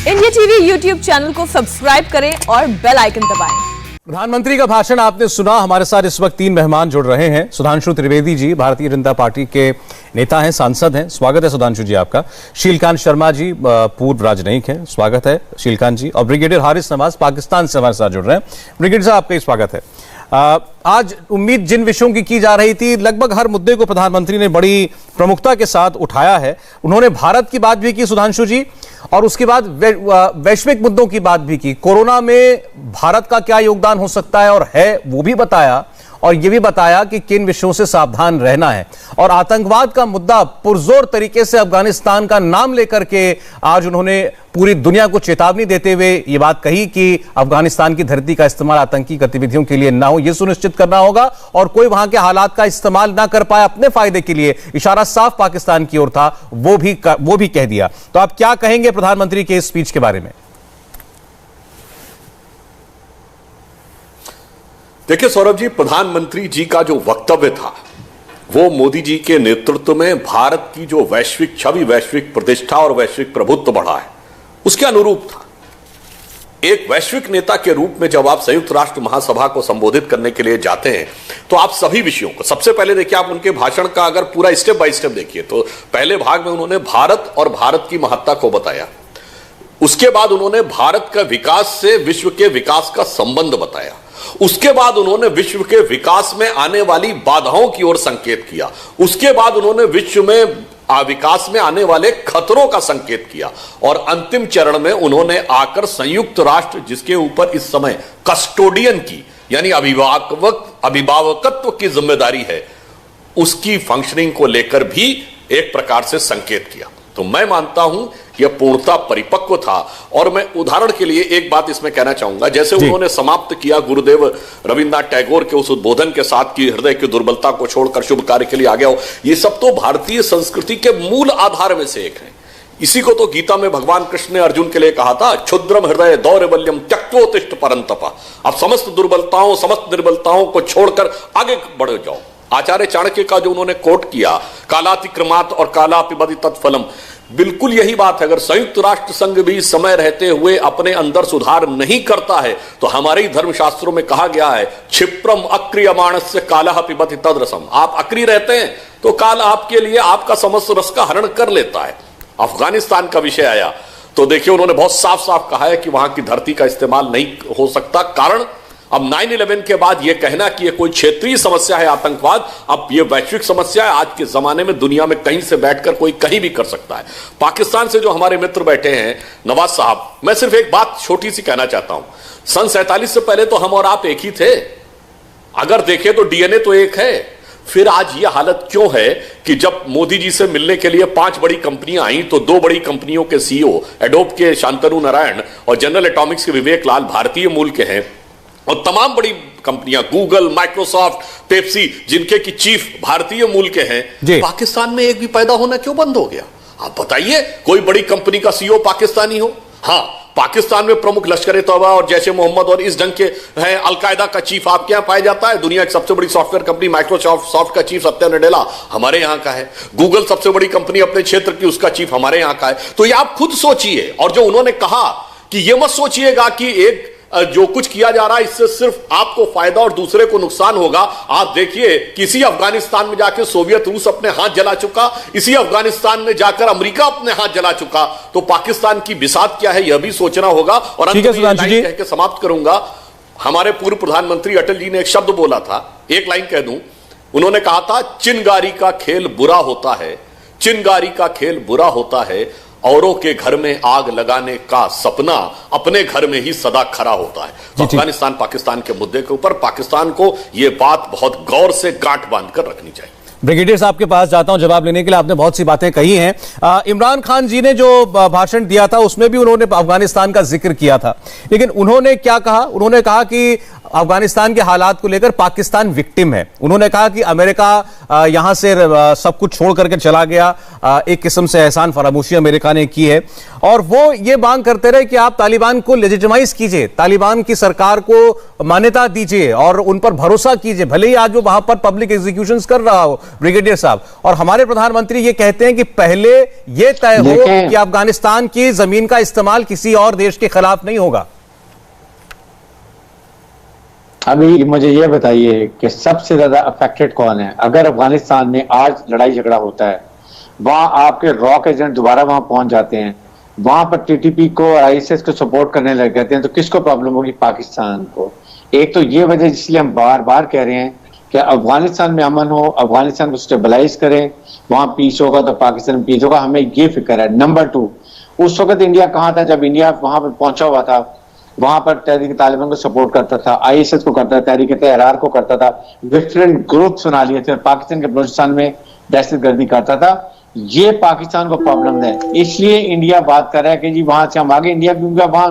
India TV YouTube channel को subscribe करें और बेल आइकन दबाएं। प्रधानमंत्री का भाषण आपने सुना। हमारे साथ इस वक्त 3 मेहमान जुड़ रहे हैं। सुधांशु त्रिवेदी जी भारतीय जनता पार्टी के नेता हैं, सांसद हैं। स्वागत है सुधांशु जी आपका। शीलकांत शर्मा जी पूर्व राजनयिक हैं, स्वागत है शीलकांत जी। और ब्रिगेडियर हारिस नवाज पाकिस्तान से हमारे साथ जुड़ रहे हैं। ब्रिगेडियर साहब आपका स्वागत है। आज उम्मीद जिन विषयों की जा रही थी, लगभग हर मुद्दे को प्रधानमंत्री ने बड़ी प्रमुखता के साथ उठाया है। उन्होंने भारत की बात भी की सुधांशु जी, और उसके बाद वैश्विक मुद्दों की बात भी की। कोरोना में भारत का क्या योगदान हो सकता है और है वो भी बताया, और ये भी बताया कि किन विषयों से सावधान रहना है। और आतंकवाद का मुद्दा पुरजोर तरीके से अफगानिस्तान का नाम लेकर के आज उन्होंने पूरी दुनिया को चेतावनी देते हुए ये बात कही कि अफगानिस्तान की धरती का इस्तेमाल आतंकी गतिविधियों के लिए ना हो, यह सुनिश्चित करना होगा, और कोई वहां के हालात का इस्तेमाल ना कर पाए अपने फायदे के लिए। इशारा साफ पाकिस्तान की ओर था, वो भी कह दिया। तो आप क्या कहेंगे प्रधानमंत्री के इस स्पीच के बारे में? देखिए सौरभ जी, प्रधानमंत्री जी का जो वक्तव्य था वो मोदी जी के नेतृत्व में भारत की जो वैश्विक छवि, वैश्विक प्रतिष्ठा और वैश्विक प्रभुत्व बढ़ा है, उसके अनुरूप था। एक वैश्विक नेता के रूप में जब आप संयुक्त राष्ट्र महासभा को संबोधित करने के लिए जाते हैं तो आप सभी विषयों को, सबसे पहले देखिए आप उनके भाषण का अगर पूरा स्टेप बाय स्टेप देखिए तो पहले भाग में उन्होंने भारत और भारत की महत्ता को बताया। उसके बाद उन्होंने भारत का विकास से विश्व के विकास का संबंध बताया। उसके बाद उन्होंने विश्व के विकास में आने वाली बाधाओं की ओर संकेत किया। उसके बाद उन्होंने विश्व में विकास में आने वाले खतरों का संकेत किया, और अंतिम चरण में उन्होंने आकर संयुक्त राष्ट्र, जिसके ऊपर इस समय कस्टोडियन की यानी अभिभावकत्व की जिम्मेदारी है, उसकी फंक्शनिंग को लेकर भी एक प्रकार से संकेत किया। तो मैं मानता हूं यह पूर्णता परिपक्व था। और मैं उदाहरण के लिए एक बात इसमें कहना चाहूंगा, जैसे उन्होंने समाप्त किया गुरुदेव रविन्द्रनाथ टैगोर के उस उद्बोधन के साथ कि हृदय की दुर्बलता को छोड़कर शुभ कार्य के लिए आगे आओ। ये सब तो भारतीय संस्कृति के मूल आधार में से एक है। इसी को तो गीता में भगवान कृष्ण ने अर्जुन के लिए कहा था, क्षुद्रम हृदय दौर्बल्यम त्यक्त्वोत्तिष्ठ परंतप। अब समस्त दुर्बलताओं, समस्त निर्बलताओं को छोड़कर आगे बढ़ जाओ। आचार्य चाणक्य का जो उन्होंने कोट किया, कालातिक्रमात् और कालापिबति तत्फलम, बिल्कुल यही बात है। अगर संयुक्त राष्ट्र संघ भी समय रहते हुए अपने अंदर सुधार नहीं करता है तो हमारे ही धर्मशास्त्रों में कहा गया है, क्षिप्रम अक्रियमाणस्य कालः पिबति तद्रसम। आप अक्रिय रहते हैं तो काल आपके लिए आपका समस्त रस का हरण कर लेता है। अफगानिस्तान का विषय आया तो देखिए उन्होंने बहुत साफ साफ कहा है कि वहां की धरती का इस्तेमाल नहीं हो सकता। कारण अब 9/11 के बाद यह कहना कि यह कोई क्षेत्रीय समस्या है आतंकवाद, अब यह वैश्विक समस्या है। आज के जमाने में दुनिया में कहीं से बैठकर कोई कहीं भी कर सकता है। पाकिस्तान से जो हमारे मित्र बैठे हैं नवाज साहब, मैं सिर्फ एक बात छोटी सी कहना चाहता हूं। सन 47 से पहले तो हम और आप एक ही थे। अगर देखें तो डीएनए तो एक है। फिर आज यह हालत क्यों है कि जब मोदी जी से मिलने के लिए 5 बड़ी कंपनियां आई तो 2 बड़ी कंपनियों के सीईओ, एडोब के शांतनु नारायण और जनरल एटॉमिक्स के विवेक लाल भारतीय मूल के हैं, और तमाम बड़ी कंपनियां गूगल, माइक्रोसॉफ्ट, पेप्सी, जिनके की चीफ भारतीय मूल के हैं, पाकिस्तान में एक भी पैदा होना क्यों बंद हो गया? आप बताइए, कोई बड़ी कंपनी का सीईओ पाकिस्तानी हो? हाँ, पाकिस्तान में प्रमुख लश्कर ए तौबा और जैश ए मोहम्मद और इस ढंग के हैं, अलकायदा का चीफ आपके यहां पाया जाता है। दुनिया की सबसे बड़ी सॉफ्टवेयर कंपनी माइक्रोसॉफ्ट का चीफ सत्या नडेला हमारे यहां का है। गूगल सबसे बड़ी कंपनी अपने क्षेत्र की, उसका चीफ हमारे यहां का है। तो ये आप खुद सोचिए। और जो उन्होंने कहा कि ये मत सोचिएगा कि एक जो कुछ किया जा रहा है इससे सिर्फ आपको फायदा और दूसरे को नुकसान होगा। आप देखिए, किसी अफगानिस्तान में जाकर सोवियत रूस अपने हाथ जला चुका, इसी अफगानिस्तान में जाकर अमेरिका अपने हाथ जला चुका। तो पाकिस्तान की बिसात क्या है यह भी सोचना होगा। और अंत में कह के समाप्त करूंगा, हमारे पूर्व प्रधानमंत्री अटल जी ने एक शब्द बोला था, एक लाइन कह दूं। उन्होंने कहा था, चिनगारी का खेल बुरा होता है, चिनगारी का खेल बुरा होता है, औरों के घर में आग लगाने का सपना अपने घर में ही सदा खरा होता है। तो अफगानिस्तान पाकिस्तान के मुद्दे के ऊपर पाकिस्तान को यह बात बहुत गौर से गांठ बांधकर रखनी चाहिए। ब्रिगेडियर साहब के पास जाता हूं जवाब लेने के लिए। आपने बहुत सी बातें कही हैं। इमरान खान जी ने जो भाषण दिया था उसमें भी उन्होंने अफगानिस्तान का जिक्र किया था, लेकिन उन्होंने क्या कहा? उन्होंने कहा कि अफगानिस्तान के हालात को लेकर पाकिस्तान विक्टिम है। उन्होंने कहा कि अमेरिका यहां से सब कुछ छोड़ करके चला गया, एक किस्म से एहसान फरामोशी अमेरिका ने की है, और वो ये मांग करते रहे कि आप तालिबान को लेजिटिमाइज कीजिए, तालिबान की सरकार को मान्यता दीजिए और उन पर भरोसा कीजिए, भले ही आज वो वहां पर पब्लिक एग्जीक्यूशंस कर रहा हो ब्रिगेडियर साहब। और हमारे प्रधानमंत्री ये कहते हैं कि पहले ये तय हो कि अफगानिस्तान की जमीन का इस्तेमाल किसी और देश के खिलाफ नहीं होगा। अभी मुझे ये बताइए कि सबसे ज्यादा अफेक्टेड कौन है? अगर अफगानिस्तान में आज लड़ाई झगड़ा होता है, वहां आपके रॉक एजेंट दोबारा वहां पहुंच जाते हैं, वहां पर टीटीपी को और आईएसआईएस को सपोर्ट करने लग जाते हैं, तो किसको प्रॉब्लम होगी? पाकिस्तान को। एक तो ये वजह जिसलिए हम बार बार कह रहे हैं कि अफगानिस्तान में अमन हो, अफगानिस्तान को स्टेबलाइज करें, वहां पीस होगा तो पाकिस्तान में पीस होगा, हमें ये फिक्र है। नंबर 2, उस वक्त इंडिया कहां था जब इंडिया वहां पर पहुंचा हुआ था? वहां पर तहरीक तालिबान को सपोर्ट करता था, आईएसआईएस को करता था, तहरीक तहरार को करता था, डिफरेंट ग्रुप्स बना लिए थे और पाकिस्तान के बलूचिस्तान में दहशतगर्दी करता था। ये पाकिस्तान को प्रॉब्लम है, इसलिए इंडिया बात कर रहा है कि जी वहां से हम आगे। इंडिया क्योंकि वहां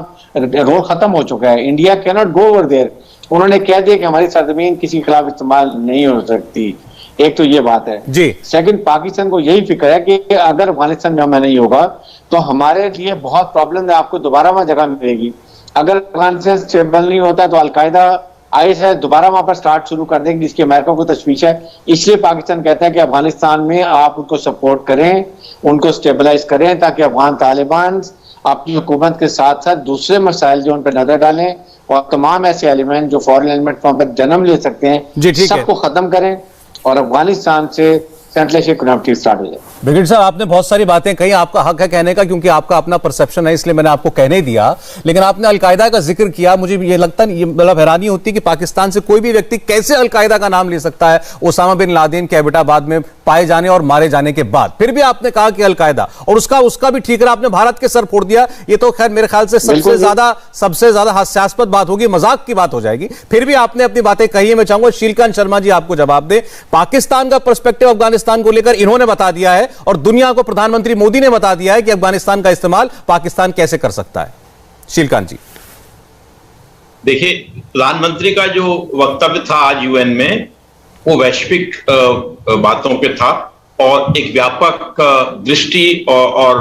रोल खत्म हो चुका है, India can not go over there. उन्होंने कह दिया कि हमारी सरजमीन किसी के खिलाफ इस्तेमाल नहीं हो सकती। एक तो ये बात है जी। सेकंड, पाकिस्तान को यही फिक्र है कि अगर अफगानिस्तान में हमें नहीं होगा तो हमारे लिए बहुत प्रॉब्लम है, आपको दोबारा वहां जगह मिलेगी। अगर अफगानिस्तान स्टेबल नहीं होता तो अलकायदा आईएसआईएस दोबारा वहां पर स्टार्ट शुरू कर देंगे, जिसकी अमेरिका को तशवीश है। इसलिए पाकिस्तान कहता है कि अफगानिस्तान में आप उनको सपोर्ट करें, उनको स्टेबलाइज करें, ताकि अफगान तालिबान अपनी हुकूमत के साथ साथ दूसरे मसाइल जो उन पर नजर डालें और तमाम ऐसे एलिमेंट जो फॉरेन एलिमेंट वहां पर जन्म ले सकते हैं सबको खत्म करें और अफगानिस्तान से सेंट्रल एशिया कनेक्टिविटी स्टार्ट हो जाए। ब्रिगेडियर साहब, आपने बहुत सारी बातें कही, आपका हक है कहने का क्योंकि आपका अपना परसेप्शन है, इसलिए मैंने आपको कहने दिया। लेकिन आपने अलकायदा का जिक्र किया, मुझे ये लगता नहीं, मतलब हैरानी होती है कि पाकिस्तान से कोई भी व्यक्ति कैसे अलकायदा का नाम ले सकता है ओसामा बिन लादेन के एबटाबाद में पाए जाने और मारे जाने के बाद। फिर भी आपने कहा कि अलकायदा, और उसका भी ठीकरा आपने भारत के सर फोड़ दिया। ये तो खैर मेरे ख्याल से सबसे ज्यादा हास्यास्पद बात होगी, मजाक की बात हो जाएगी। फिर भी आपने अपनी बातें कही है। मैं चाहूंगा शीलकांत शर्मा जी आपको जवाब दे। पाकिस्तान का पर्सपेक्टिव अफगानिस्तान को लेकर इन्होंने बता दिया है और दुनिया को प्रधानमंत्री मोदी ने बता दिया है कि अफगानिस्तान का इस्तेमाल पाकिस्तान कैसे कर सकता है। शीलकांत जी देखिए, प्रधानमंत्री का जो वक्तव्य था आज यूएन में, वो वैश्विक बातों पे था और एक व्यापक दृष्टि और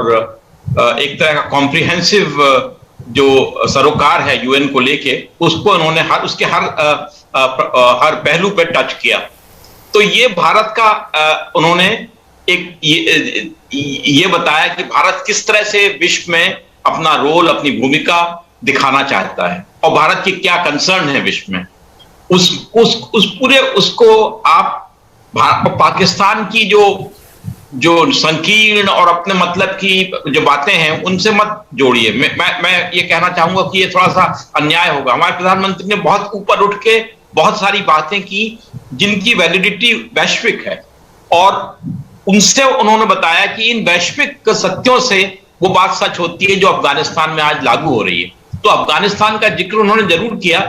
एक तरह का कॉम्प्रिहेंसिव जो सरोकार है यूएन को लेके, उसको उन्होंने उसके हर पहलू पे टच किया। तो ये भारत का उन्होंने एक ये बताया कि भारत किस तरह से विश्व में अपना रोल, अपनी भूमिका दिखाना चाहता है और भारत की क्या कंसर्न है विश्व में। उस पूरे उसको आप पाकिस्तान की जो संकीर्ण और अपने मतलब की जो बातें हैं उनसे मत जोड़िए। मैं ये कहना चाहूंगा कि ये थोड़ा सा अन्याय होगा। हमारे प्रधानमंत्री ने बहुत ऊपर उठ के बहुत सारी बातें की जिनकी वैलिडिटी वैश्विक है और उनसे उन्होंने बताया कि इन वैश्विक सत्यों से वो बात सच होती है जो अफगानिस्तान में आज लागू हो रही है। तो अफगानिस्तान का जिक्र उन्होंने जरूर किया,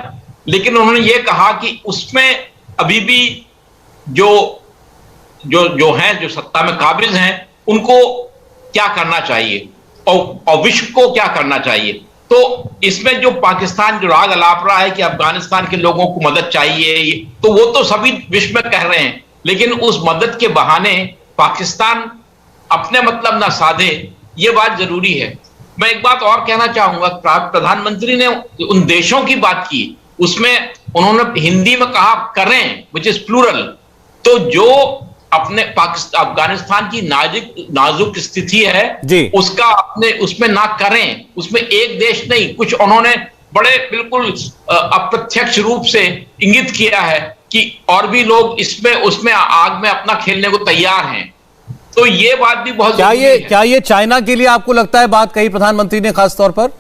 लेकिन उन्होंने ये कहा कि उसमें अभी भी जो हैं, जो सत्ता में काबिज हैं, उनको क्या करना चाहिए और विश्व को क्या करना चाहिए। तो इसमें जो पाकिस्तान जो राग अलाप रहा है कि अफगानिस्तान के लोगों को मदद चाहिए, तो वो तो सभी विश्व में कह रहे हैं, लेकिन उस मदद के बहाने पाकिस्तान अपने मतलब ना साधे, ये बात जरूरी है। मैं एक बात और कहना चाहूंगा, प्रधानमंत्री ने उन देशों की बात की, उसमें उन्होंने हिंदी में कहा करें, विच इज प्लूरल। तो जो अपने अफगानिस्तान की नाजुक स्थिति है उसका अपने उसमें ना करें, उसमें एक देश नहीं, कुछ उन्होंने बड़े बिल्कुल अप्रत्यक्ष रूप से इंगित किया है कि और भी लोग इसमें उसमें आग में अपना खेलने को तैयार हैं। तो ये बात भी बहुत क्या ये चाइना के लिए आपको लगता है बात कही प्रधानमंत्री ने खास तौर पर?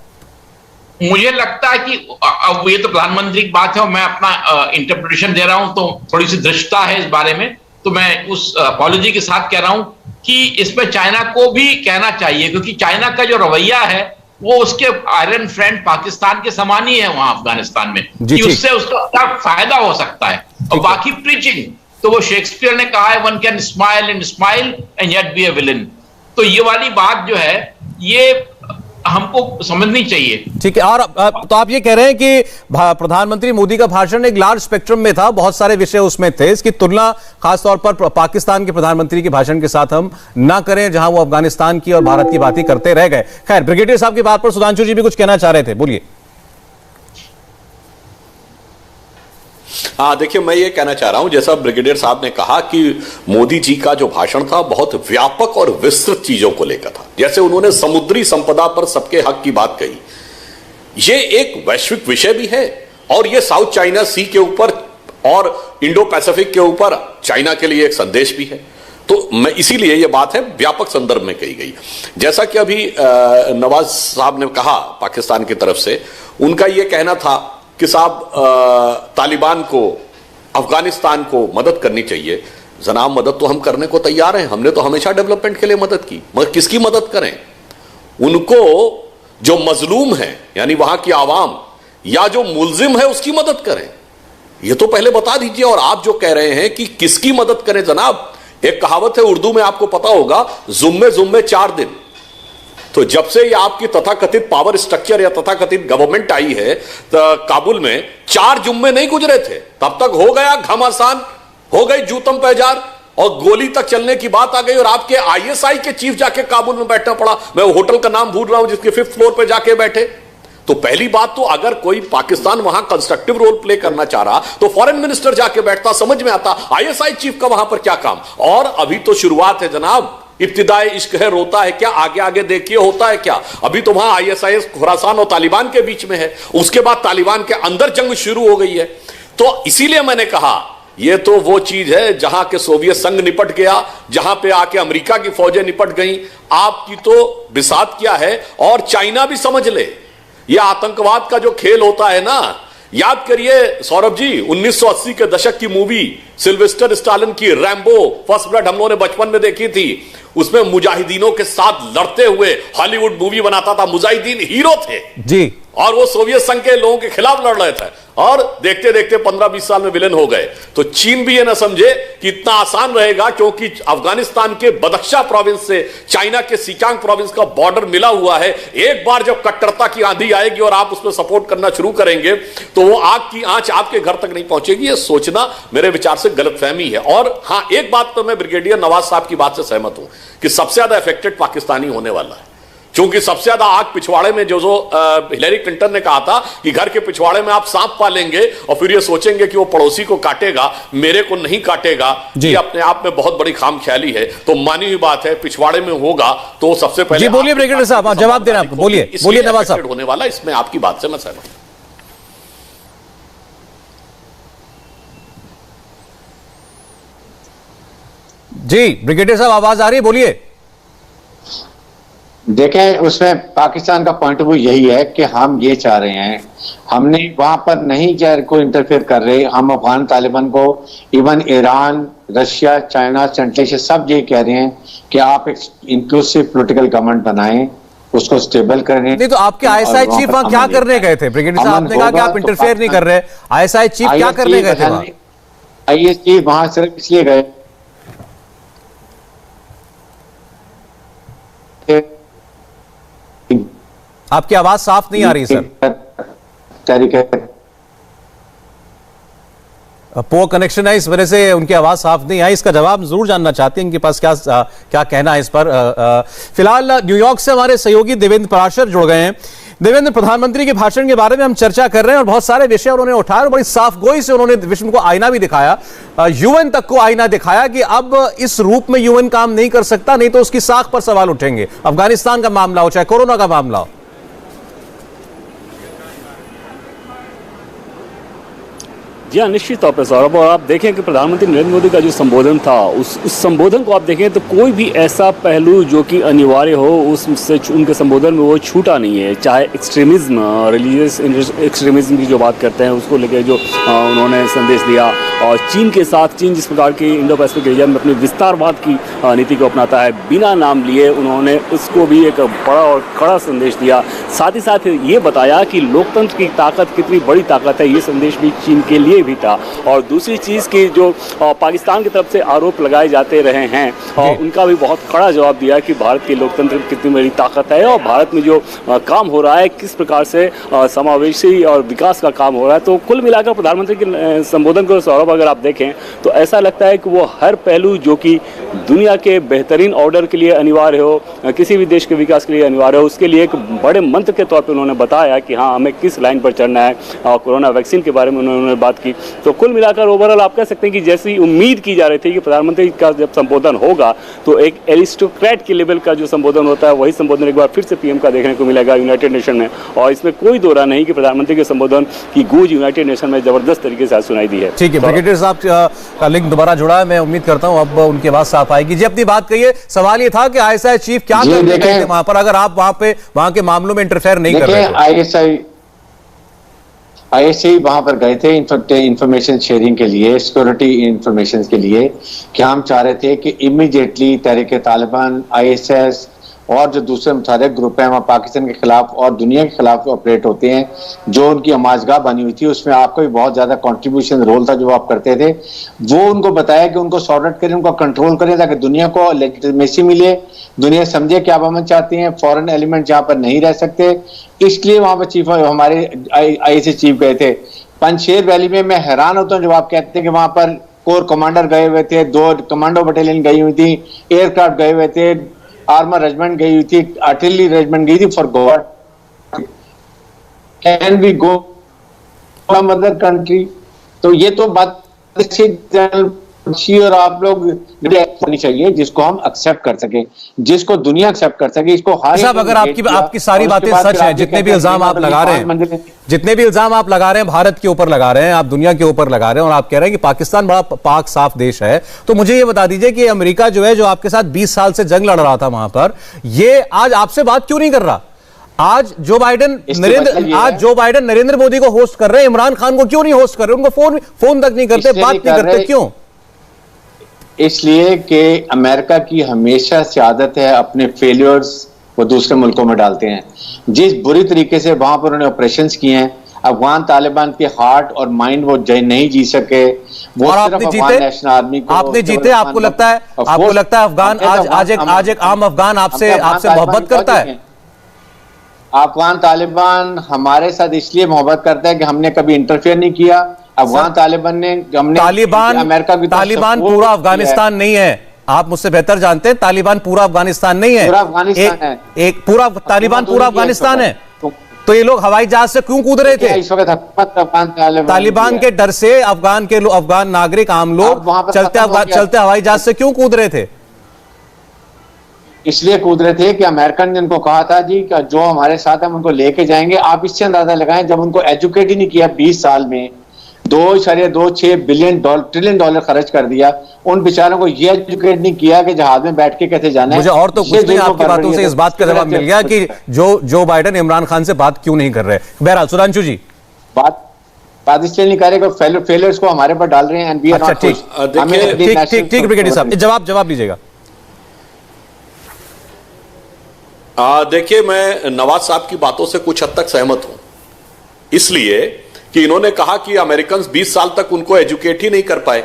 मुझे लगता है कि अब ये तो प्रधानमंत्री की बात है और मैं अपना इंटरप्रिटेशन दे रहा हूं, तो थोड़ी सी दृष्टता है इस बारे में, तो मैं उस अपॉलॉजी के साथ कह रहा हूं कि इसमें चाइना को भी कहना चाहिए, क्योंकि चाइना का जो रवैया है वो उसके आयरन फ्रेंड पाकिस्तान के समान ही है वहां अफगानिस्तान में, कि उससे उसका क्या फायदा हो सकता है। और बाकी प्रीचिंग तो वो शेक्सपियर ने कहा है, one can smile and yet be a villain. तो ये वाली बात जो है, ये हमको समझनी चाहिए। ठीक है। और तो आप ये कह रहे हैं कि प्रधानमंत्री मोदी का भाषण एक लार्ज स्पेक्ट्रम में था, बहुत सारे विषय उसमें थे, इसकी तुलना खासतौर पर पाकिस्तान के प्रधानमंत्री के भाषण के साथ हम ना करें, जहां वो अफगानिस्तान की और भारत की बातें करते रह गए। खैर, ब्रिगेडियर साहब की बात पर सुधांशु जी भी कुछ कहना चाह रहे थे, बोलिए। हाँ, देखिए, मैं ये कहना चाह रहा हूं, जैसा ब्रिगेडियर साहब ने कहा कि मोदी जी का जो भाषण था बहुत व्यापक और विस्तृत चीजों को लेकर था। जैसे उन्होंने समुद्री संपदा पर सबके हक की बात कही, ये एक वैश्विक विषय भी है, और ये साउथ चाइना सी के ऊपर और इंडो पैसिफिक के ऊपर चाइना के लिए एक संदेश भी है। तो मैं इसीलिए ये बात है व्यापक संदर्भ में कही गई। जैसा कि अभी नवाज साहब ने कहा पाकिस्तान की तरफ से, उनका यह कहना था कि साहब तालिबान को, अफगानिस्तान को मदद करनी चाहिए। जनाब, मदद तो हम करने को तैयार हैं, हमने तो हमेशा डेवलपमेंट के लिए मदद की, मगर किसकी मदद करें? उनको जो मजलूम है यानी वहां की आवाम, या जो मुल्जिम है उसकी मदद करें, ये तो पहले बता दीजिए। और आप जो कह रहे हैं कि किसकी मदद करें, जनाब, एक कहावत है उर्दू में, आपको पता होगा, जुम्मे जुम्मे 4 दिन। तो जब से ये आपकी तथाकथित पावर स्ट्रक्चर या तथाकथित गवर्नमेंट आई है काबुल में, 4 जुम्मे नहीं गुजरे थे, तब तक हो गया घमासान, हो गई जूतम पैजार, और गोली तक चलने की बात आ गई। और आपके आईएसआई के चीफ जाके काबुल में बैठना पड़ा, मैं होटल का नाम भूल रहा हूं जिसके 5th फ्लोर पे जाके बैठे। तो पहली बात तो, अगर कोई पाकिस्तान वहां कंस्ट्रक्टिव रोल प्ले करना चाह रहा तो फॉरेन मिनिस्टर जाके बैठता, समझ में आता आईएसआई चीफ का वहां पर क्या काम। और अभी तो शुरुआत है जनाब, इब्तिदाई इश्क है, रोता है क्या, आगे आगे देखिए होता है क्या। अभी तो वहां आईएसआईएस खुरासान और तालिबान के बीच में है, उसके बाद तालिबान के अंदर जंग शुरू हो गई है। तो इसीलिए मैंने कहा, यह तो वो चीज है जहां के सोवियत संघ निपट गया, जहां पे आके अमेरिका की फौजें निपट गई, आपकी तो बिसात क्या है। और चाइना भी समझ ले, यह आतंकवाद का जो खेल होता है ना, याद करिए सौरभ जी, 1980 के दशक की मूवी सिल्वेस्टर स्टालिन की रैम्बो फर्स्ट ब्लड हम लोगों ने बचपन में देखी थी। उसमें मुजाहिदीनों के साथ लड़ते हुए हॉलीवुड मूवी बनाता था, मुजाहिदीन हीरो थे जी, और वो सोवियत संघ के लोगों के खिलाफ लड़ रहे थे, और देखते देखते 15-20 साल में विलेन हो गए। तो चीन भी ये ना समझे कि इतना आसान रहेगा, क्योंकि अफगानिस्तान के बदख्शा प्रोविंस से चाइना के सिकियांग प्रोविंस का बॉर्डर मिला हुआ है। एक बार जब कट्टरता की आंधी आएगी और आप उसमें सपोर्ट करना शुरू करेंगे तो वो आग की आंच आपके घर तक नहीं पहुंचेगी। ये सोचना मेरे विचार से गलतफहमी है। और हां, एक बात तो मैं ब्रिगेडियर नवाज साहब की बात से सहमत हूं कि सबसे ज्यादा अफेक्टेड पाकिस्तानी होने वाला है, क्योंकि सबसे ज्यादा आग पिछवाड़े में, जो हिलेरी क्लिंटन ने कहा था कि घर के पिछवाड़े में आप सांप पालेंगे और फिर ये सोचेंगे कि वो पड़ोसी को काटेगा, मेरे को नहीं काटेगा, ये अपने आप में बहुत बड़ी खामख्याली है। तो मानी हुई बात है, पिछवाड़े में होगा तो सबसे पहले। जी बोलिए ब्रिगेडियर साहब, आप जवाब देना, बोलिए बोलिए नवाज साहब। होने वाला, इसमें आपकी बात से मैं सहमत हूं। जी ब्रिगेडियर साहब, आवाज आ रही है, बोलिए। देखें, उसमें पाकिस्तान का पॉइंट ऑफ व्यू यही है कि हम ये चाह रहे हैं, हमने वहां पर नहीं को इंटरफेयर कर रहे, हम अफगान तालिबान को, even Iran, Russia, China, central Asia सब ये कह रहे हैं कि आप एक इंक्लूसिव पॉलिटिकल गवर्नमेंट बनाएं, उसको स्टेबल करें। नहीं तो आपके आईएसआई चीफ वहां क्या करने गए थे? ब्रिगेडियर साहब ने कहा कि आप इंटरफेयर नहीं कर रहे, आईएसआई चीफ क्या करने गए थे? आईएसआई चीफ वहां सिर्फ इसलिए गए आपकी आवाज साफ नहीं आ रही सर, पोअर कनेक्शन है, इस वजह से उनकी आवाज साफ नहीं आई। इसका जवाब जरूर जानना चाहते हैं, इनके पास क्या कहना है इस पर। फिलहाल न्यूयॉर्क से हमारे सहयोगी देवेंद्र पराशर जुड़ गए हैं। देवेंद्र, प्रधानमंत्री के भाषण के बारे में हम चर्चा कर रहे हैं और बहुत सारे विषय उन्होंने उठाए और बड़ी साफ गोई से उन्होंने विश्व को आईना भी दिखाया, यूएन तक को आईना दिखाया कि अब इस रूप में यूएन काम नहीं कर सकता, नहीं तो उसकी साख पर सवाल उठेंगे। अफगानिस्तान का मामला हो चाहे कोरोना का मामला हो। जी हाँ, निश्चित तौर पर सौरभ, और आप देखें कि प्रधानमंत्री नरेंद्र मोदी का जो संबोधन था, उस संबोधन को आप देखें तो कोई भी ऐसा पहलू जो कि अनिवार्य हो उससे उनके संबोधन में वो छूटा नहीं है। चाहे एक्सट्रीमिज्म, रिलीजियस एक्सट्रीमिज्म की जो बात करते हैं उसको लेकर जो उन्होंने संदेश दिया, और चीन के साथ, चीन जिस प्रकार की इंडो पैसिफिक रीजन में अपनी विस्तारवाद की नीति को अपनाता है, बिना नाम लिए उन्होंने उसको भी एक बड़ा और कड़ा संदेश दिया। साथ ही साथ ये बताया कि लोकतंत्र की ताकत कितनी बड़ी ताकत है, ये संदेश भी चीन के लिए भी था। और दूसरी चीज़ की जो पाकिस्तान की तरफ से आरोप लगाए जाते रहे हैं और उनका भी बहुत कड़ा जवाब दिया कि भारत के लोकतंत्र में कितनी बड़ी ताकत है और भारत में जो काम हो रहा है किस प्रकार से समावेशी और विकास का काम हो रहा है। तो कुल मिलाकर प्रधानमंत्री के संबोधन को सौरभ अगर आप देखें तो ऐसा लगता है कि वो हर पहलू जो कि दुनिया के बेहतरीन ऑर्डर के लिए अनिवार्य हो, किसी भी देश के विकास के लिए अनिवार्य हो, उसके लिए एक बड़े मंत्र के तौर पर उन्होंने बताया कि हाँ हमें किस लाइन पर चढ़ना है। और कोरोना वैक्सीन के बारे में उन्होंने बात की। तो कुल मिलाकर ओवरऑल आप कह सकते हैं कि जैसी उम्मीद की जा रही थी कि प्रधानमंत्री का जब संबोधन होगा तो एक एरिस्टोक्रेट के लेवल का जो संबोधन होता है वही संबोधन एक बार फिर से पीएम का देखने को मिलेगा यूनाइटेड नेशन में। और इसमें कोई दो राय नहीं कि प्रधानमंत्री के संबोधन की गूंज यूनाइटेड नेशन में जबरदस्त तरीके से सुनाई दी है। ठीक है, ब्रिगेडियर साहब का लिंक दोबारा जुड़ा है, मैं उम्मीद करता हूं अब उनके बाद साफ आएगी। जी अपनी बात कहिए। सवाल ये था कि आईएसआई चीफ क्या करते थे वहां पर अगर आप वहां के मामलों में इंटरफेयर नहीं कर रहे थे। आईएसआई वहां पर गए थे इंफॉर्मेशन शेयरिंग के लिए, सिक्योरिटी इंफॉर्मेशन के लिए, कि हम चाह रहे थे कि इमीडिएटली तहरीक तालिबान, आईएसआई और जो दूसरे मुताबिक ग्रुप है वहाँ पाकिस्तान के खिलाफ और दुनिया के खिलाफ ऑपरेट होते हैं, जो उनकी अमाजगाह बनी हुई थी उसमें आपका भी बहुत ज्यादा कंट्रीब्यूशन रोल था जो आप करते थे। वो उनको बताया कि उनको सॉर्ट आउट करें, उनको कंट्रोल करें ताकि दुनिया को लेजिटिमेसी मिले, दुनिया समझे क्या हम चाहते हैं, फॉरेन एलिमेंट जहाँ पर नहीं रह सकते। इसलिए वहां पर चीफ हमारे आईएसआई चीफ गए थे। पंजशेर वैली में मैं हैरान होता हूँ जब आप कहते हैं कि वहां पर कोर कमांडर गए हुए थे, 2 कमांडो बटालियन गई हुई थी, एयरक्राफ्ट गए हुए थे, आर्मर रेजिमेंट गई हुई थी, आर्टिलरी रेजिमेंट गई थी। For God can we go mother country? तो ये तो बात और आप लोग होनी चाहिए जिसको हम एक्सेप्ट कर सके, जिसको दुनिया एक्सेप्ट कर सके। इसको साहब अगर आपकी सारी बातें सच है, जितने भी इल्जाम आप लगा रहे हैं, जितने भी इल्जाम आप लगा रहे हैं भारत के ऊपर लगा रहे हैं, आप दुनिया के ऊपर लगा रहे हैं और आप कह रहे हैं कि पाकिस्तान बड़ा पाक साफ देश है, तो मुझे ये बता दीजिए कि अमेरिका जो है जो आपके साथ 20 साल से जंग लड़ रहा था वहां पर, ये आज आपसे बात क्यों नहीं कर रहा? आज जो बाइडेन नरेंद्र मोदी को होस्ट कर रहे हैं, इमरान खान को क्यों नहीं होस्ट कर रहे? उनको फोन तक नहीं करते, बात नहीं करते, क्यों? इसलिए कि अमेरिका की हमेशा से आदत है अपने फेलियर्स वो दूसरे मुल्कों में डालते हैं। जिस बुरी तरीके से वहां पर उन्होंने ऑपरेशंस किए हैं, अफगान तालिबान के हार्ट और माइंड वो नहीं जी सके। वो और आपने जीते, नेशनल आर्मी को आपने जीते। आपको लगता है अफगान आज एक आम अफगान आपसे मोहब्बत करता है? अफगान तालिबान हमारे साथ इसलिए मोहब्बत करता है कि हमने कभी इंटरफेयर नहीं किया। अफगान तालिबान ने अमेरिका की तालिबान पूरा अफगानिस्तान नहीं है, आप मुझसे बेहतर जानते हैं। तालिबान पूरा अफगानिस्तान नहीं है, पूरा अफगानिस्तान है, एक पूरा तालिबान पूरा अफगानिस्तान है। तो ये लोग हवाई जहाज से क्यों कूद रहे थे? इस वक्त तालिबान के डर से अफगान नागरिक आम लोग चलते हवाई जहाज से क्यों कूद रहे थे? इसलिए कूद रहे थे कि अमेरिकन ने उनको कहा था जी कि जो हमारे साथ हम उनको लेके जाएंगे। आप इससे अंदाजा लगाएं, जब उनको एजुकेट ही नहीं किया 20 साल में, 2.26 ट्रिलियन डॉलर खर्च कर दिया, उन बेचारों को ये एजुकेट नहीं किया कि जहाज में बैठ के कैसे जाना है। मुझे और तो कुछ नहीं, आपकी बातों से इस बात का जवाब मिल गया कि जो बाइडेन इमरान खान से बात क्यों नहीं कर रहे। बहरहाल सुधांशु जी, बात इसलिए नहीं करेगा, फेलियर्स को हमारे पर डाल रहे हैं। ठीक ब्रिगेडियर साहब जवाब लीजिएगा। देखिए, मैं नवाज साहब की बातों से कुछ हद तक सहमत हूं, इसलिए कि इन्होंने कहा कि अमेरिकन 20 साल तक उनको एजुकेट ही नहीं कर पाए।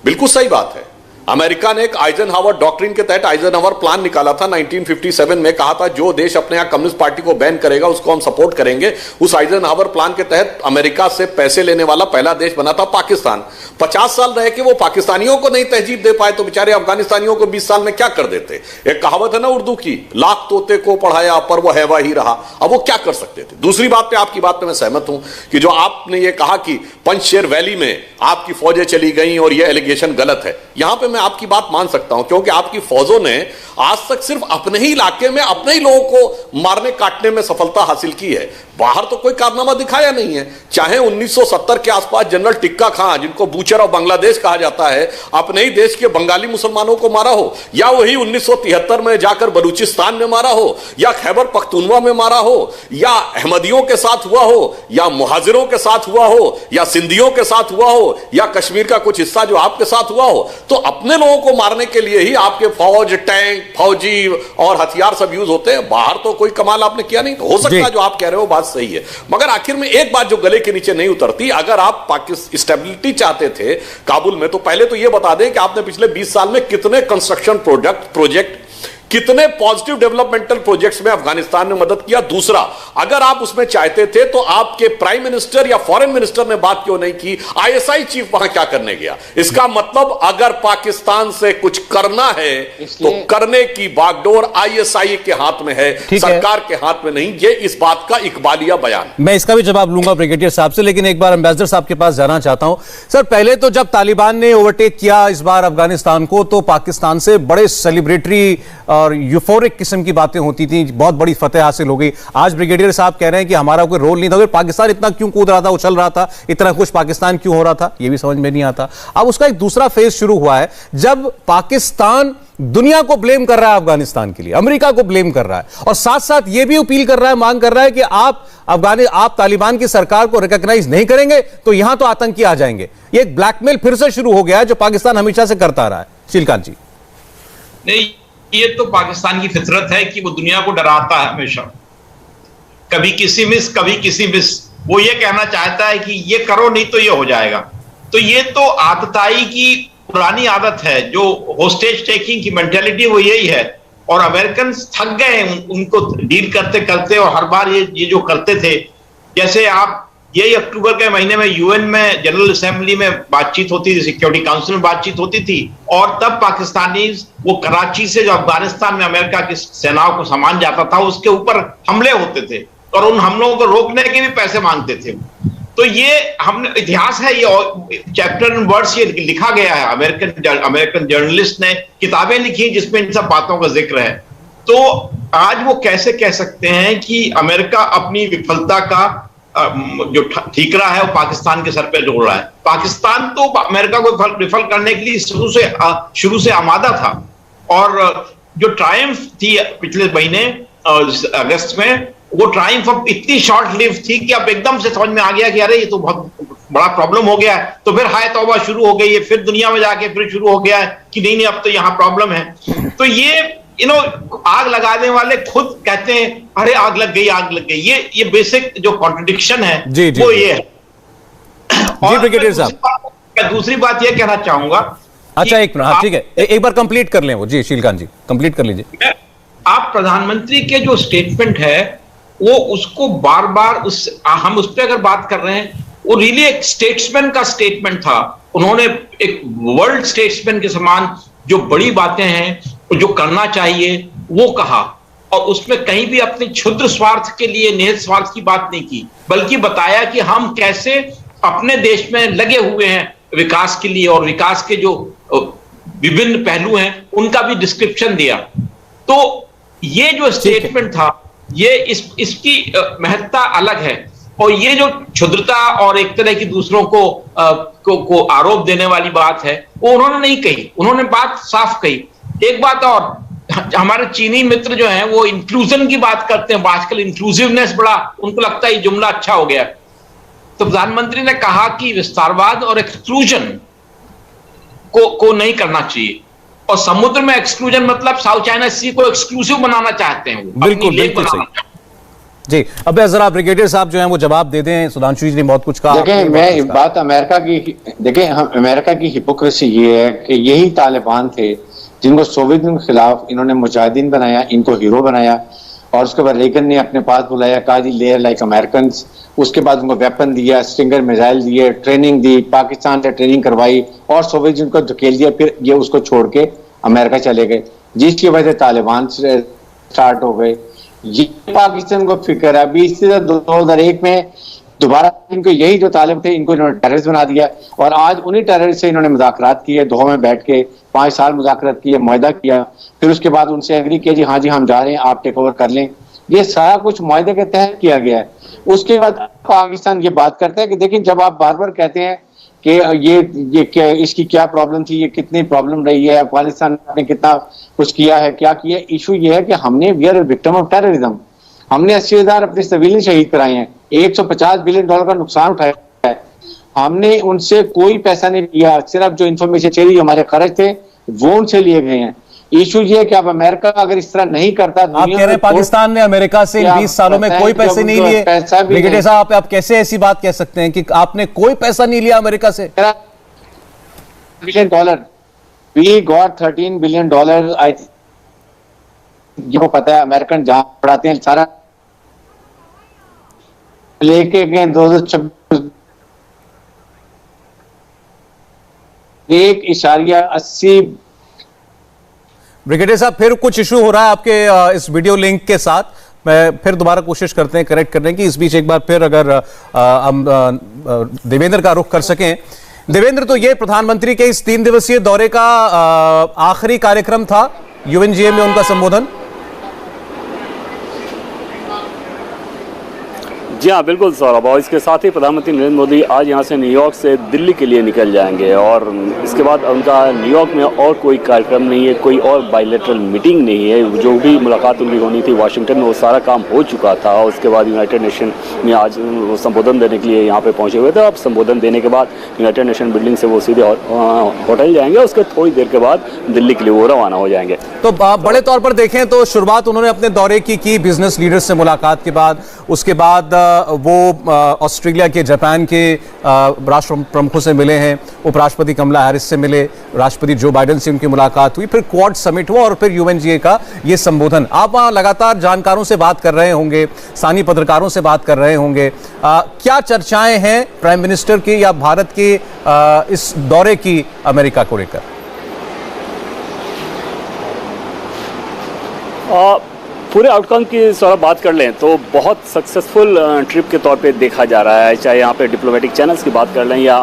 बिल्कुल सही बात है। अमेरिका ने एक आइजनहावर डॉक्ट्रिन के तहत आइजनहावर प्लान निकाला था 1957 में, कहा था जो देश अपने यहां कम्युनिस्ट पार्टी को बैन करेगा उसको हम सपोर्ट करेंगे। उस आइजनहावर प्लान के तहत अमेरिका से पैसे लेने वाला पहला देश बना था पाकिस्तान। 50 साल रह के वो पाकिस्तानियों को नहीं तहजीब दे पाए तो बेचारे अफगानिस्तानियों को 20 साल में क्या कर देते। एक कहावत है ना उर्दू की, लाख तोते को पढ़ाया पर वो हैवा ही रहा। अब वो क्या कर सकते थे। दूसरी बात पे आपकी बात पे मैं सहमत हूं कि जो आपने ये कहा कि पंजशेर वैली में आपकी फौजें चली गई और ये एलिगेशन गलत है, यहां पे मैं आपकी बात मान सकता हूं, क्योंकि आपकी फौजों ने आज तक सिर्फ अपने ही इलाके में अपने ही लोगों को मारने काटने में सफलता हासिल की है। बाहर तो कोई कारनामा दिखाया नहीं है। चाहे 1970 के आसपास जनरल टिक्का खान, जिनको बूचर ऑफ बांग्लादेश कहा जाता है, अपने ही देश के बंगाली मुसलमानों को मारा हो, या वही 1973 में जाकर बलूचिस्तान में मारा हो, या खैबर पख्तूनवा में मारा हो, या अहमदियों के साथ हुआ हो, या मुहाजिरों के साथ हुआ हो, या सिंधियों के साथ हुआ हो, या कश्मीर का कुछ हिस्सा जो आपके साथ हुआ हो, तो अपने लोगों को मारने के लिए ही आपके फौज, टैंक, फौजी और हथियार सब यूज होते हैं। बाहर तो कोई कमाल आपने किया नहीं। हो सकता है जो आप कह रहे हो बात सही है, मगर आखिर में एक बात जो गले के नीचे नहीं उतरती, अगर आप पाकिस्तान स्टेबिलिटी चाहते थे काबुल में, तो पहले तो यह बता दें कि आपने पिछले 20 साल में कितने कंस्ट्रक्शन प्रोजेक्ट कितने पॉजिटिव डेवलपमेंटल प्रोजेक्ट्स में अफगानिस्तान ने मदद किया। दूसरा, अगर आप उसमें चाहते थे तो आपके प्राइम मिनिस्टर या फॉरेन मिनिस्टर ने बात क्यों नहीं की? आईएसआई चीफ वहां क्या करने गया? इसका मतलब अगर पाकिस्तान से कुछ करना है तो करने की बागडोर आईएसआई के हाथ में है, सरकार के हाथ में नहीं। ये इस बात का इकबालिया बयान। मैं इसका भी जवाब लूंगा ब्रिगेडियर साहब से, लेकिन एक बार एम्बेसडर साहब के पास जाना चाहता हूं। सर, पहले तो जब तालिबान ने ओवरटेक किया इस बार अफगानिस्तान को, तो पाकिस्तान से बड़े सेलिब्रेटरी और यूफोरिक किस्म की बातें होती थी, बहुत बड़ी फतेह हासिल हो गई। आज ब्रिगेडियर साहब कह रहे हैं कि हमारा कोई रोल नहीं था। पाकिस्तान इतना क्यों कूद रहा था, उछल रहा था, इतना कुछ पाकिस्तान क्यों हो रहा था, यह भी समझ में नहीं आता। अब उसका एक दूसरा फेज शुरू हुआ है, जब पाकिस्तान दुनिया को ब्लेम कर रहा है अफगानिस्तान के लिए, अमेरिका को ब्लेम कर रहा है, और साथ साथ यह भी अपील कर रहा है, मांग कर रहा है कि आप तालिबान की सरकार को रिकॉग्नाइज नहीं करेंगे तो यहां तो आतंकी आ जाएंगे। यह एक ब्लैकमेल फिर से शुरू हो गया है जो पाकिस्तान हमेशा से करता रहा है। शीलकांत जी, नहीं, ये तो पाकिस्तान की फितरत है कि वो दुनिया को डराता है हमेशा, कभी किसी मिस कभी किसी मिस। वो ये कहना चाहता है कि ये करो नहीं तो ये हो जाएगा। तो ये तो आतताई की पुरानी आदत है, जो होस्टेज टेकिंग की मेंटेलिटी वो यही है। और अमेरिकन थक गए उनको डील करते करते, और हर बार ये जो करते थे, जैसे आप यही अक्टूबर के महीने में यूएन में जनरल असेंबली में बातचीत होती थी, सिक्योरिटी काउंसिल में बातचीत होती थी, और तब पाकिस्तानी वो कराची से जो अफगानिस्तान में अमेरिका की सेनाओं को सामान जाता था उसके ऊपर हमले होते थे, और उन हमलों को रोकने के भी पैसे मांगते थे। तो ये हमने इतिहास है, ये चैप्टर एंड वर्ड्स ये लिखा गया है। अमेरिकन जर्नलिस्ट ने किताबें लिखी जिसमें इन सब बातों का जिक्र है। तो आज वो कैसे कह सकते हैं कि अमेरिका अपनी विफलता का जो ठीकरा है वो पाकिस्तान के सर पे जोड़ रहा है? पाकिस्तान तो अमेरिका को विफल करने के लिए शुरू से आमादा था, और जो ट्रायम्फ थी पिछले महीने अगस्त में, वो ट्रायम्फ इतनी शॉर्ट लिव थी कि अब एकदम से समझ में आ गया कि अरे ये तो बहुत बड़ा प्रॉब्लम हो गया है। तो फिर हाय तौबा शुरू हो गई है, फिर दुनिया में जाके फिर शुरू हो गया है कि नहीं अब तो यहाँ प्रॉब्लम है। तो ये आग लगाने वाले खुद कहते हैं अरे आग लग गई, आग लग गई। ये बेसिक जो कॉन्ट्रडिक्शन है जी, जी, वो ये है। और ब्रिगेडियर साहब, दूसरी बात ये कहना चाहूंगा। अच्छा, एक मिनट, हाँ ठीक है, एक बार कंप्लीट कर लें वो। जी शीलकांत जी, कंप्लीट कर लीजिए। आप प्रधानमंत्री के जो स्टेटमेंट है वो उसको बार बार हम उस पर अगर बात कर रहे हैं, वो रियली एक स्टेट्समैन का स्टेटमेंट था। उन्होंने एक वर्ल्ड स्टेट्समैन के समान जो बड़ी बातें हैं जो करना चाहिए वो कहा, और उसमें कहीं भी अपने क्षुद्र स्वार्थ के लिए, निहित स्वार्थ की बात नहीं की, बल्कि बताया कि हम कैसे अपने देश में लगे हुए हैं विकास के लिए, और विकास के जो विभिन्न पहलू हैं उनका भी डिस्क्रिप्शन दिया। तो ये जो स्टेटमेंट था, ये इसकी महत्ता अलग है। और ये जो क्षुद्रता और एक तरह की दूसरों को आरोप देने वाली बात है, वो उन्होंने नहीं कही। उन्होंने बात साफ कही। एक बात और, हमारे चीनी मित्र जो हैं वो इंक्लूजन की बात करते हैं, आजकल इंक्लूसिवनेस बड़ा उनको लगता है ये जुमला अच्छा हो गया। तो प्रधानमंत्री ने कहा कि विस्तारवाद और एक्सक्लूजन को नहीं करना चाहिए। और समुद्र में एक्सक्लूजन मतलब साउथ चाइना सी को एक्सक्लूसिव बनाना चाहते हैं वो, बिल्कुल बिल्कुल सही। जी, अब जरा ब्रिगेडियर साहब जो हैं वो जवाब दे दें। सुधांशु जी ने बहुत कुछ कहा। देखें, मैं बात अमेरिका की हिपोक्रेसी ये है कि यही तालिबान थे जिनको सोवियत यूनियन के खिलाफ इन्होंने मुजाहिदीन बनाया, इनको हीरो बनाया, और उसके बाद रेगन ने अपने पास बुलाया, कहा जी लेयर लाइक अमेरिकन। उसके बाद उनको वेपन दिया, स्टिंगर मिसाइल दिए, ट्रेनिंग दी, पाकिस्तान से ट्रेनिंग करवाई, और सोवियत यूनियन को धकेल दिया। फिर ये उसको छोड़ के अमेरिका चले गए, जिसकी वजह से तालिबान स्टार्ट हो गए। ये पाकिस्तान को फिक्र है। अभी इसी 2001 में दोबारा इनको यही जो तालिब थे इनको इन्होंने टेररिस्ट बना दिया, और आज उन्हीं टेररिस्ट से इन्होंने मुज़ाकरात किए, दोहा में बैठ के 5 साल मुज़ाकरात किए, मुआहदा किया। फिर उसके बाद उनसे एग्री किया जी हाँ जी हम जा रहे हैं, आप टेक ओवर कर लें। ये सारा कुछ मुआहदे के तहत किया गया है। उसके बाद पाकिस्तान ये बात करता है कि देखिए, जब आप बार बार कहते हैं कि ये क्या, इसकी क्या प्रॉब्लम थी, ये कितनी प्रॉब्लम रही है, अफगानिस्तान ने कितना कुछ किया है, क्या किया। इशू ये है कि हमने we are victim of terrorism. हमने 80,000 अपने सिविलियन शहीद कराए हैं, $150 बिलियन का नुकसान उठाया है। हमने उनसे कोई पैसा नहीं लिया, सिर्फ जो इंफॉर्मेशन चाहिए हमारे खर्च थे वो उनसे लिए गए हैं। इशू ये है कि अब अमेरिका अगर इस तरह नहीं करता, आप कह रहे हैं पाकिस्तान ने अमेरिका से इन 20 सालों में कोई पैसे नहीं लिए। ब्रिगेडियर साहब, आप कैसे ऐसी बात कह सकते हैं कि आपने कोई पैसा नहीं लिया अमेरिका से? $13 billion, we got $13 billion। आई जिनको पता है अमेरिकन जहां पढ़ाते हैं सारा लेके गए 2026 1.80। ब्रिगेडियर साहब, फिर कुछ इशू हो रहा है आपके इस वीडियो लिंक के साथ। मैं फिर दोबारा कोशिश करते हैं करेक्ट करने की। इस बीच एक बार फिर अगर हम देवेंद्र का रुख कर सकें। देवेंद्र, तो ये प्रधानमंत्री के इस 3 दिवसीय दौरे का आखिरी कार्यक्रम था यूएनजीए में उनका संबोधन? जी हाँ, बिल्कुल सौरभ। और इसके साथ ही प्रधानमंत्री नरेंद्र मोदी आज यहाँ से न्यूयॉर्क से दिल्ली के लिए निकल जाएंगे और इसके बाद उनका न्यूयॉर्क में और कोई कार्यक्रम नहीं है, कोई और बायलैटरल मीटिंग नहीं है। जो भी मुलाकात उनकी होनी थी वाशिंगटन में, वो सारा काम हो चुका था। और उसके बाद यूनाइटेड नेशन में आज संबोधन देने के लिए यहाँ पे पहुँचे हुए थे। अब संबोधन देने के बाद यूनाइटेड नेशन बिल्डिंग से वो सीधे होटल जाएंगे। उसके थोड़ी देर के बाद दिल्ली के लिए वो रवाना हो जाएंगे। तो बड़े तौर पर देखें तो शुरुआत उन्होंने अपने दौरे की बिजनेस लीडर्स से मुलाकात के बाद। उसके बाद वो ऑस्ट्रेलिया के, जापान के राष्ट्र प्रमुखों से मिले हैं, उपराष्ट्रपति कमला हैरिस से मिले, राष्ट्रपति जो बाइडेन से उनकी मुलाकात हुई, फिर क्वाड समिट हुआ और फिर यूएनजीए का ये संबोधन। आप वहां लगातार जानकारों से बात कर रहे होंगे, स्थानीय पत्रकारों से बात कर रहे होंगे। क्या चर्चाएं हैं प्राइम मिनिस्टर की या भारत के इस दौरे की अमेरिका को लेकर? पूरे आउटकम की सौरभ बात कर लें तो बहुत सक्सेसफुल ट्रिप के तौर पे देखा जा रहा है। चाहे यहाँ पे डिप्लोमेटिक चैनल्स की बात कर लें या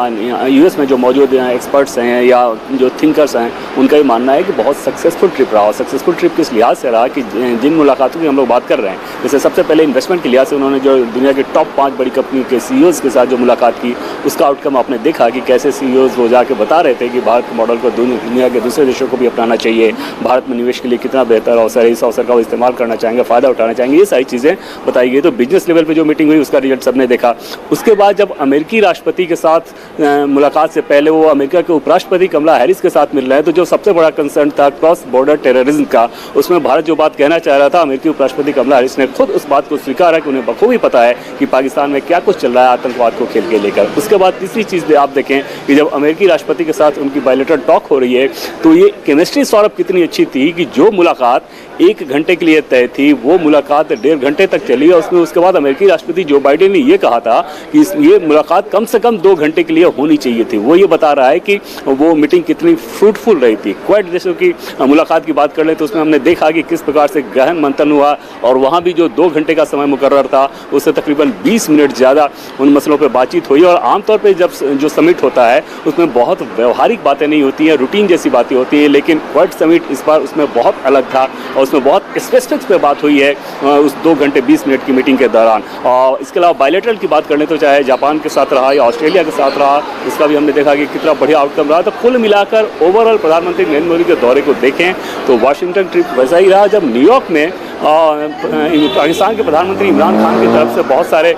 यूएस में जो मौजूद एक्सपर्ट्स हैं या जो थिंकर्स हैं, उनका ये मानना है कि बहुत सक्सेसफुल ट्रिप रहा। सक्सेसफुल ट्रिप किस लिहाज से रहा कि जिन मुलाकातों की हम लोग बात कर रहे हैं, जैसे सबसे पहले इन्वेस्टमेंट के लिहाज से उन्होंने जो दुनिया के टॉप 5 बड़ी कंपनी के CEOs के साथ जो मुलाकात की, उसका आउटकम आपने देखा कि कैसे CEOs वो जाके बता रहे थे कि भारत के मॉडल को दुनिया के दूसरे देशों को भी अपनाना चाहिए, भारत में निवेश के लिए कितना बेहतर अवसर है, इस अवसर का वो इस्तेमाल करना चाहेंगे, फायदा उठाना चाहेंगे। ये सारी चीज़ें बताई गई। तो बिजनेस लेवल पे जो मीटिंग हुई उसका रिजल्ट सबने देखा। उसके बाद जब अमेरिकी राष्ट्रपति के साथ मुलाकात से पहले वो अमेरिका के उपराष्ट्रपति कमला हैरिस के साथ मिल रहे हैं, तो जो सबसे बड़ा कंसर्न था क्रॉस बॉर्डर टेररिज्म का, उसमें भारत जो बात कहना चाह रहा था, अमेरिकी उपराष्ट्रपति कमला हैरिस ने खुद उस बात को स्वीकारा कि उन्हें बखूबी पता है कि पाकिस्तान में क्या कुछ चल रहा है आतंकवाद को खेल के लेकर। उसके बाद तीसरी चीज़ आप देखें कि जब अमेरिकी राष्ट्रपति के साथ उनकी बायलैटरल टॉक हो रही है, तो ये केमिस्ट्री सौरभ कितनी अच्छी थी कि जो मुलाकात 1 घंटे के लिए तय थी वो मुलाकात 1.5 घंटे तक चली। और उसमें उसके बाद अमेरिकी राष्ट्रपति जो बाइडेन ने ये कहा था कि ये मुलाकात कम से कम 2 घंटे के लिए होनी चाहिए थी। वो ये बता रहा है कि वो मीटिंग कितनी फ्रूटफुल रही थी। क्वाड देशों की मुलाकात की बात कर ले तो उसमें हमने देखा कि किस प्रकार से गहन मंथन हुआ और वहाँ भी जो 2 घंटे का समय मुकर्रर था उससे तकरीबन 20 मिनट ज़्यादा उन मसलों पर बातचीत हुई। और आमतौर पर जब जो समिट होता है उसमें बहुत व्यवहारिक बातें नहीं होती हैं, रूटीन जैसी बातें होती हैं, लेकिन क्वाड समिट इस बार उसमें बहुत अलग था और उसमें बहुत स्पेसिफिक्स पे बात हुई है उस 2 घंटे 20 मिनट की मीटिंग के दौरान। और इसके अलावा बायलैटरल की बात करने तो चाहे जापान के साथ रहा या ऑस्ट्रेलिया के साथ रहा, उसका भी हमने देखा कि कितना बढ़िया आउटकम रहा। तो कुल मिलाकर ओवरऑल प्रधानमंत्री नरेंद्र मोदी के दौरे को देखें तो वाशिंगटन ट्रिप वैसा ही रहा। जब न्यूयॉर्क में पाकिस्तान के प्रधानमंत्री इमरान खान की तरफ से बहुत सारे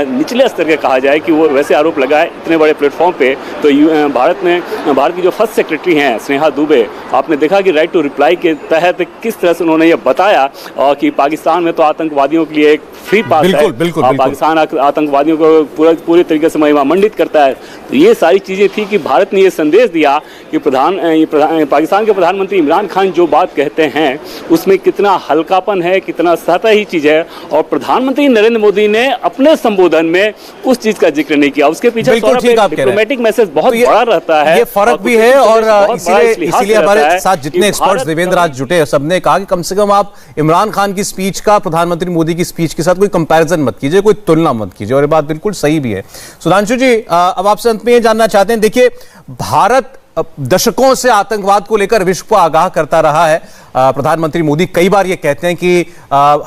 निचले स्तर के कहा जाए कि वो वैसे आरोप लगाए इतने बड़े प्लेटफॉर्म पे, तो भारत की जो फर्स्ट सेक्रेटरी हैं स्नेहा दुबे, आपने देखा कि राइट टू रिप्लाई के तहत किस तरह से उन्होंने ये बताया कि पाकिस्तान में तो आतंकवादियों के लिए एक फ्री पास है। बिल्कुल। पाकिस्तान आतंकवादियों को पूरे तरीके से महिमा मंडित करता है। तो ये सारी चीज़ें थी कि भारत ने ये संदेश दिया कि पाकिस्तान के प्रधानमंत्री इमरान खान जो बात कहते हैं उसमें कितना हल्कापन है, कितना सतही चीज़ है। और प्रधानमंत्री नरेंद्र मोदी ने अपने संबोधन में उस चीज़ का जिक्र नहीं किया। उसके पीछे डिप्लोमेटिक मैसेज बहुत बड़ा रहता है। ये फर्क भी है और इसीलिए हमारे साथ जितने एक्सपर्ट्स देवेंद्र आज जुटे सबने कहा कि कम से कम आप इमरान खान की स्पीच का प्रधानमंत्री मोदी की स्पीच के साथ कोई कंपैरिजन मत कीजिए, कोई तुलना मत कीजिए। और ये बात बिल्कुल सही भी है। सुधांशु जी, अब आपसे अंत में ये जानना चाहते हैं, देखिए भारत दशकों से आतंकवाद को लेकर विश्व को आगाह करता रहा है। प्रधानमंत्री मोदी कई बार ये कहते हैं कि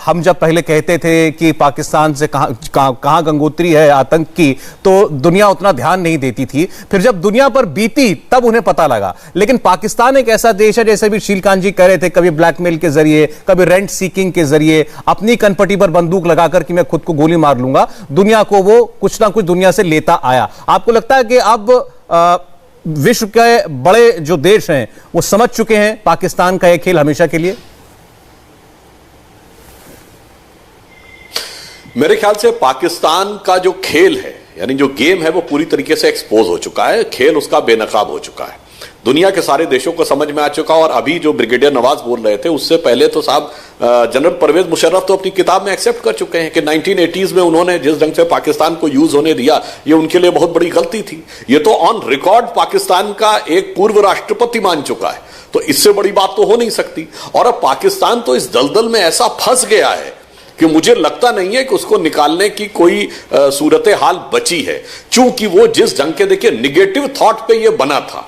हम जब पहले कहते थे कि पाकिस्तान से कहां गंगोत्री है आतंक की, तो दुनिया उतना ध्यान नहीं देती थी। फिर जब दुनिया पर बीती तब उन्हें पता लगा। लेकिन पाकिस्तान एक ऐसा देश है, जैसे भी शीलकांत जी कह रहे थे, कभी ब्लैकमेल के जरिए, कभी रेंट सीकिंग के जरिए, अपनी कनपटी पर बंदूक लगाकर कि मैं खुद को गोली मार लूंगा, दुनिया को वो कुछ ना कुछ दुनिया से लेता आया। आपको लगता है कि अब विश्व के बड़े जो देश हैं वो समझ चुके हैं पाकिस्तान का यह खेल हमेशा के लिए? मेरे ख्याल से पाकिस्तान का जो खेल है, यानी जो गेम है, वो पूरी तरीके से एक्सपोज हो चुका है। खेल उसका बेनकाब हो चुका है, दुनिया के सारे देशों को समझ में आ चुका। और अभी जो ब्रिगेडियर नवाज बोल रहे थे, उससे पहले तो साहब जनरल परवेज मुशर्रफ तो अपनी किताब में एक्सेप्ट कर चुके हैं कि 1980s में उन्होंने जिस ढंग से पाकिस्तान को यूज होने दिया, ये उनके लिए बहुत बड़ी गलती थी। ये तो ऑन रिकॉर्ड पाकिस्तान का एक पूर्व राष्ट्रपति मान चुका है, तो इससे बड़ी बात तो हो नहीं सकती। और अब पाकिस्तान तो इस दलदल में ऐसा फंस गया है कि मुझे लगता नहीं है कि उसको निकालने की कोई सूरत हाल बची है, चूंकि वो जिस ढंग के, देखिए, निगेटिव थॉट पे ये बना था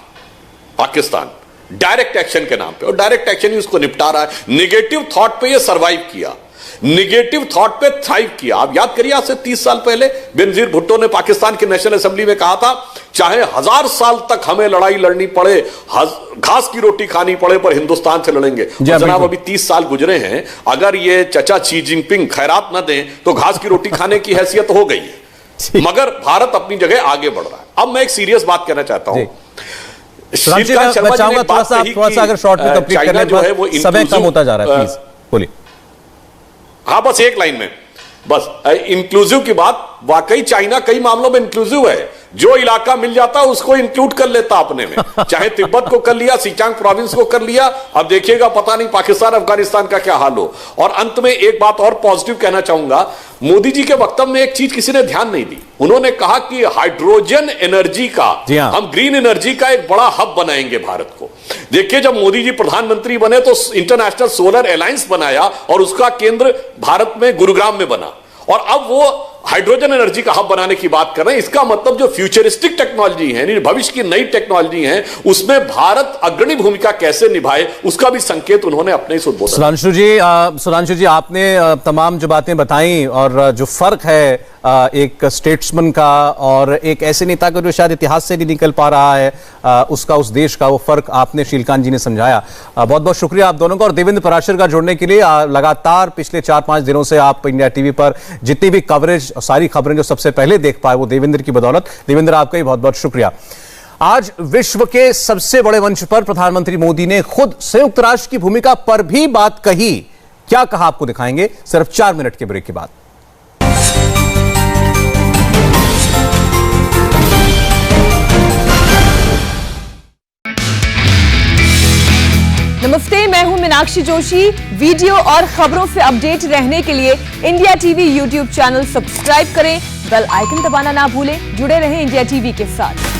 पाकिस्तान, डायरेक्ट एक्शन के नाम पे, और डायरेक्ट एक्शन ही उसको निपटा रहा है। निगेटिव थॉट पे ये सरवाइव किया, निगेटिव थॉट पे थ्राइव किया। आप याद करिए, आज से 30 साल पहले बेनजीर भुट्टो ने पाकिस्तान की नेशनल असेंबली में कहा था, चाहे 1000 साल तक हमें लड़ाई लड़नी पड़े, घास की रोटी खानी पड़े, पर हिंदुस्तान से लड़ेंगे। जनाब, अभी 30 साल गुजरे हैं, अगर ये चचा शी जिनपिंग खैरात न दें तो घास की रोटी खाने की हैसियत हो गई है, मगर भारत अपनी जगह आगे बढ़ रहा है। अब मैं एक सीरियस बात कहना चाहता हूं, मैं चाहूंगा थोड़ा सा अगर शॉर्ट में कंप्लीट करने जो है वो समय कम होता जा रहा है, प्लीज बोलिए। हाँ, बस एक लाइन में, बस इंक्लूसिव की बात, वाकई चाइना कई मामलों में इंक्लूसिव है, जो इलाका मिल जाता उसको इंक्लूड कर लेता अपने में, चाहे तिब्बत को कर लिया, सिचांग प्रोविंस को कर लिया, अब देखिएगा पता नहीं पाकिस्तान अफगानिस्तान का क्या हाल हो। और अंत में एक बात और पॉजिटिव कहना चाहूंगा, मोदी जी के वक्तव्य में एक चीज किसी ने ध्यान नहीं दी, उन्होंने कहा कि हाइड्रोजन एनर्जी का, हम ग्रीन एनर्जी का एक बड़ा हब बनाएंगे भारत को। देखिए, जब मोदी जी प्रधानमंत्री बने तो इंटरनेशनल सोलर अलायंस बनाया और उसका केंद्र भारत में गुरुग्राम में बना, और अब वो हाइड्रोजन एनर्जी का हब बनाने की बात कर रहे हैं। इसका मतलब जो फ्यूचरिस्टिक टेक्नोलॉजी है, भविष्य की नई टेक्नोलॉजी है, उसमें भारत अग्रणी भूमिका कैसे निभाए, उसका भी संकेत उन्होंने अपने इस उद्बोधन। सुधांशु जी, आपने तमाम जो बातें बताई, और जो फर्क है एक स्टेट्समैन का और एक ऐसे नेता का जो शायद इतिहास से नहीं निकल पा रहा है, उसका, उस देश का, वो फर्क आपने, शीलकांत जी ने समझाया। बहुत बहुत शुक्रिया आप दोनों का, और देवेंद्र पराशर का जुड़ने के लिए। लगातार पिछले 4-5 दिनों से आप इंडिया टीवी पर जितनी भी कवरेज, सारी खबरें जो सबसे पहले देख पाए, वो देवेंद्र की बदौलत। देवेंद्र, आपका ही बहुत बहुत शुक्रिया। आज विश्व के सबसे बड़े मंच पर प्रधानमंत्री मोदी ने खुद संयुक्त राष्ट्र की भूमिका पर भी बात कही। क्या कहा आपको दिखाएंगे सिर्फ 4 मिनट के ब्रेक के बाद। नमस्ते, मैं हूं मीनाक्षी जोशी। वीडियो और खबरों से अपडेट रहने के लिए India TV YouTube channel subscribe करें, बेल आइकन दबाना ना भूलें। जुड़े रहें इंडिया टीवी के साथ।